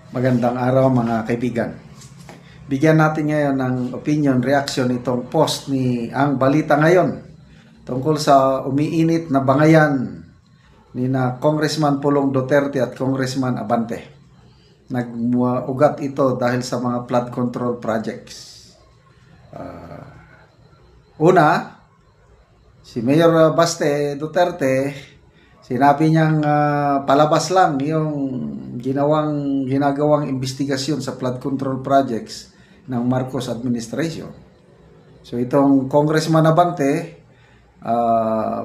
Magandang araw mga kaibigan. Bigyan natin ngayon ng opinion, reaction itong post ni Ang Balita Ngayon tungkol sa umiinit na bangayan ni na Congressman Pulong Duterte at Congressman Abante. Nag-ugat ito dahil sa mga flood control projects. Una, si Mayor Baste Duterte, sinabi niyang palabas lang yung ginagawang investigasyon sa flood control projects ng Marcos administration. So itong Congressman Abante,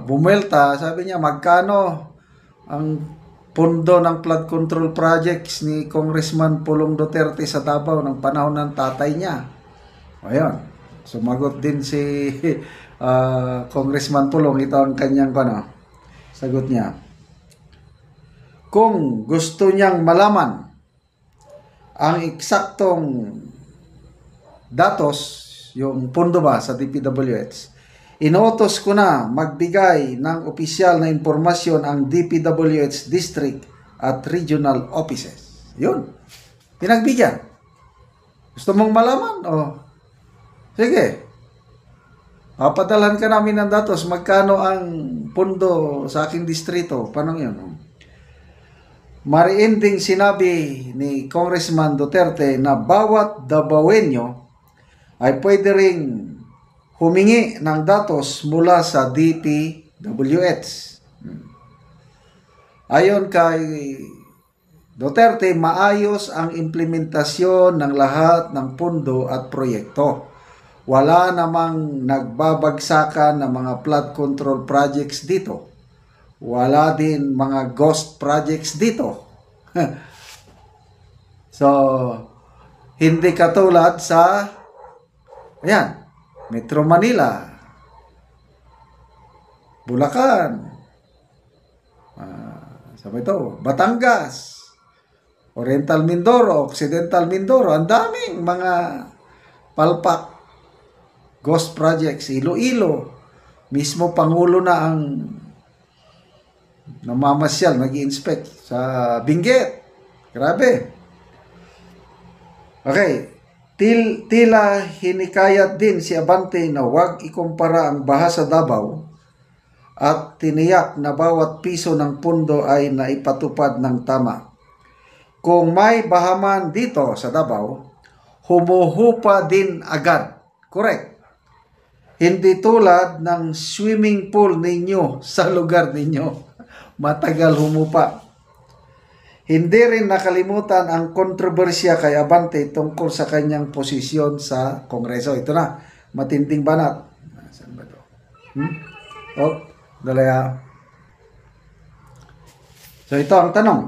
bumelta, sabi niya magkano ang pondo ng flood control projects ni Congressman Pulong Duterte sa Davao ng panahon ng tatay niya. Ayun, sumagot din si Congressman Pulong. Ito ang kanyang sagot niya. Kung gusto niyang malaman ang eksaktong datos, yung pondo ba sa DPWH, inuutos ko na magbigay ng opisyal na impormasyon ang DPWH district at regional offices. Yun. Pinagbigyan. Gusto mong malaman? Sige. Papadalhan ka namin ng datos. Magkano ang pondo sa aking distrito? Paano yun? Mariin ding sinabi ni Congressman Duterte na bawat Davaoenyo ay pwede ring humingi ng datos mula sa DPWH. Ayon kay Duterte, maayos ang implementasyon ng lahat ng pondo at proyekto. Wala namang nagbabagsakan ng mga flood control projects dito. Wala din mga ghost projects dito. So, hindi katulad sa Metro Manila, Bulacan, Batangas, Oriental Mindoro, Occidental Mindoro. Ang daming mga palpak ghost projects. Iloilo, mismo Pangulo na ang namamasyal, nag-i-inspect sa Benguet. Grabe. Okay. Tila hinikayat din si Abante na huwag ikumpara ang baha sa Davao at tiniyak na bawat piso ng pondo ay naipatupad ng tama. Kung may bahaman dito sa Davao, humuhupa din agad. Correct. Hindi tulad ng swimming pool ninyo sa lugar ninyo. Matagal humupa. Hindi rin nakalimutan ang kontrobersya kay Abante tungkol sa kanyang posisyon sa Kongreso. Ito na, matinding banat. Saan ba ito? Dalaya. So ito ang tanong.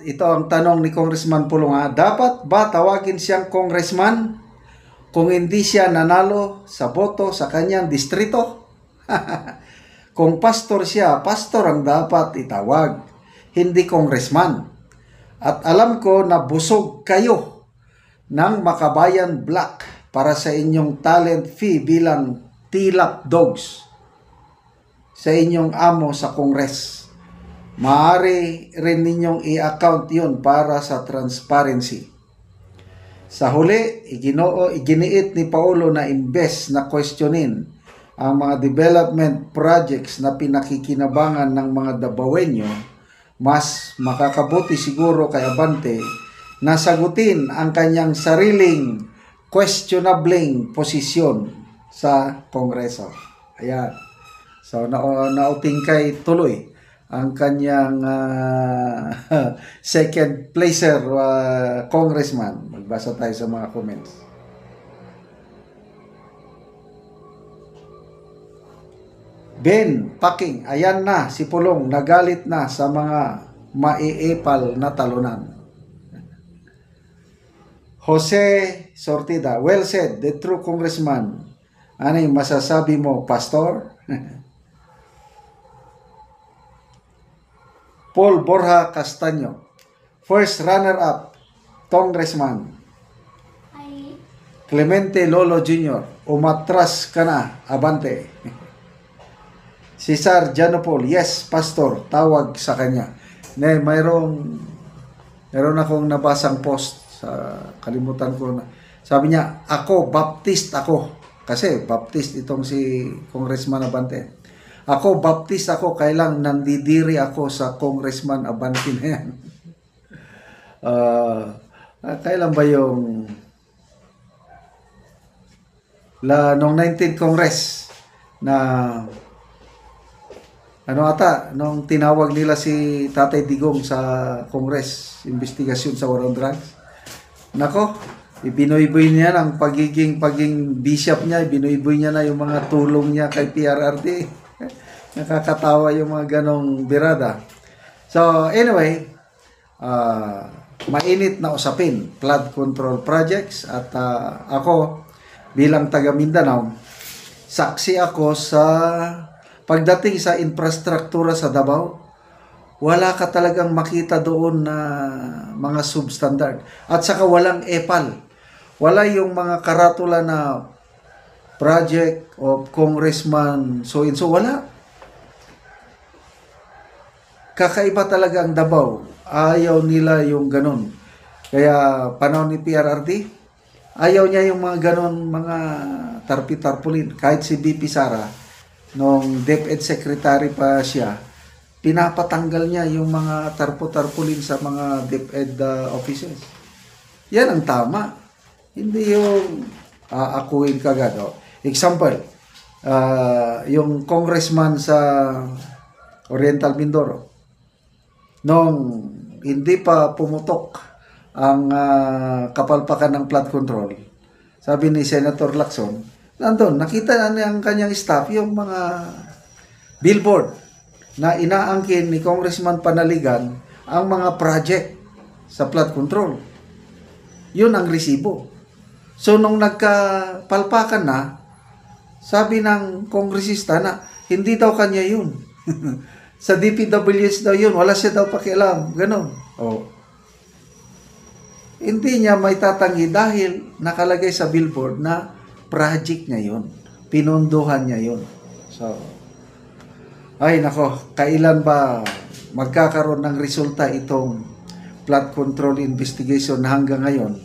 Ito ang tanong ni Congressman Pulong. Dapat ba tawagin siyang congressman kung hindi siya nanalo sa boto sa kanyang distrito? Kung pastor siya, pastor ang dapat itawag, hindi congressman. At alam ko na busog kayo ng Makabayan Black para sa inyong talent fee bilang tilap dogs sa inyong amo sa Kongres. Maaari rin ninyong i-account yun para sa transparency. Sa huli, iginiit ni Paulo na imbes na questionin ang mga development projects na pinakikinabangan ng mga Davaoenyo, mas makakabuti siguro kay Abante na sagutin ang kanyang sariling questionabling posisyon sa Kongreso. Ayan. So, nautingkay tuloy ang kanyang second placer congressman. Magbasa tayo sa mga comments. Ben Paking, ayan na si Pulong, nagalit na sa mga maiipal na talunan. Jose Sortida, well said, the true congressman. Ano yung masasabi mo, Pastor? Paul Borja Castaño, first runner-up, congressman. Clemente Lolo Jr., umatras ka na, Abante. Cesar Janopol, yes, pastor, tawag sa kanya. Mayroong Meron akong nabasang post sa kalimutan ko na. Sabi niya, ako, Baptist ako. Kasi Baptist itong si Congressman Abante. Ako, Baptist ako, kailang nandidiri ako sa Congressman Abante na yan. Kailan ba yung nung 19th Congress na nung tinawag nila si Tatay Digong sa Congress, investigasyon sa war on drugs. Nako, ibinuiboy niya ng pagiging bishop niya, ibinuiboy niya na yung mga tulong niya kay PRRD. Nakakatawa yung mga ganong birada. So, anyway, mainit na usapin, flood control projects, at ako bilang taga Mindanao, saksi ako sa pagdating sa infrastruktura sa Davao. Wala ka talagang makita doon na mga substandard. At saka walang EPAL. Wala yung mga karatula na project of Congressman so and so. Wala. Kakaiba talaga ang Davao. Ayaw nila yung ganun. Kaya panahon ni PRRD, ayaw niya yung mga ganun, mga tarpi-tarpulin. Kahit si BP Sara, nung DepEd Secretary pa siya, pinapatanggal niya yung mga tarpo-tarpulin sa mga DepEd officers. Yan ang tama. Hindi yung akuin kagad. Example, yung congressman sa Oriental Mindoro, nung hindi pa pumutok ang kapalpakan ng flood control, sabi ni Senator Lacson, nandun, nakita na ang kanyang staff yung mga billboard na inaangkin ni Congressman Panaligan ang mga project sa flood control. Yun ang resibo. So, nung nagkapalpakan na, sabi ng kongresista na hindi daw kanya yun. Sa DPWH daw yun, wala siya daw pakialam. Ganon. Hindi niya may tatanggi dahil nakalagay sa billboard na project niya yun. Pinunduhan niya yun. So, ay nako, kailan ba magkakaroon ng resulta itong flood control investigation hanggang ngayon?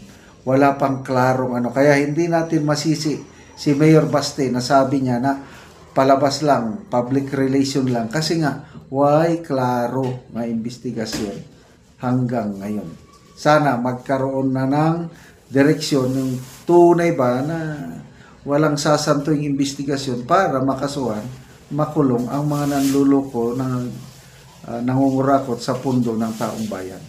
Wala pang klarong ano. Kaya hindi natin masisi si Mayor Baste na sabi niya na palabas lang, public relation lang. Kasi nga, why klaro na investigasyon hanggang ngayon. Sana magkaroon na ng direksyon yung tunay ba na walang sasantuing investigasyon para makasuhan, makulong ang mga nanluloko ng nangungurakot sa pundo ng taong bayan.